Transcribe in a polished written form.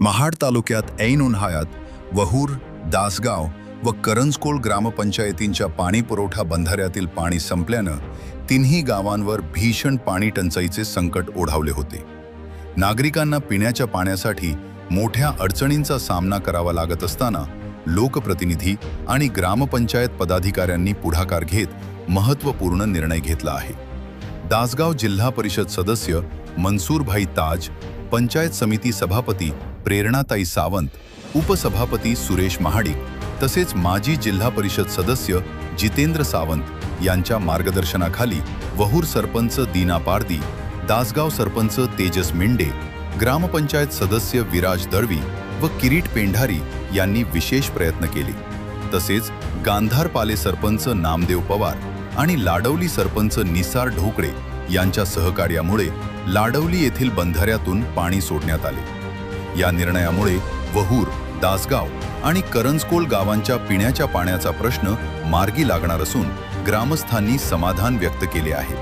महाड तालुक्यात ऐन उन्हाळ्यात वहूर, दासगाव व करंजकोळ ग्रामपंचायतींच्या पाणी पुरवठा बंधाऱ्यातील पाणी संपल्यानं तिन्ही गावांवर भीषण पाणी टंचाईचे संकट ओढावले होते। नागरिकांना पिण्याच्या पाण्यासाठी मोठ्या अडचणींचा सामना करावा लागत असताना लोकप्रतिनिधी आणि ग्रामपंचायत पदाधिकाऱ्यांनी पुढाकार घेत महत्त्वपूर्ण निर्णय घेतला आहे। दासगाव जिल्हा परिषद सदस्य मनसूरभाई ताज, पंचायत समिती सभापती प्रेरणाताई सावंत, उपसभापती सुरेश महाडिक तसेच माजी जिल्हा परिषद सदस्य जितेंद्र सावंत यांच्या मार्गदर्शनाखाली वहूर सरपंच दीना पारदी, दासगाव सरपंच तेजस मेंढे, ग्रामपंचायत सदस्य विराज दळवी व किरीट पेंढारी यांनी विशेष प्रयत्न केले। तसेच गांधारपाले सरपंच नामदेव पवार आणि लाडवली सरपंच निसार ढोकळे यांच्या सहकार्यामुळे लाडवली येथील बंधाऱ्यातून पाणी सोडण्यात आले। या निर्णयामुळे वहूर, दासगाव आणि करंजकोळ गावांच्या पिण्याच्या पाण्याचा प्रश्न मार्गी लागणार असून ग्रामस्थांनी समाधान व्यक्त केले आहे।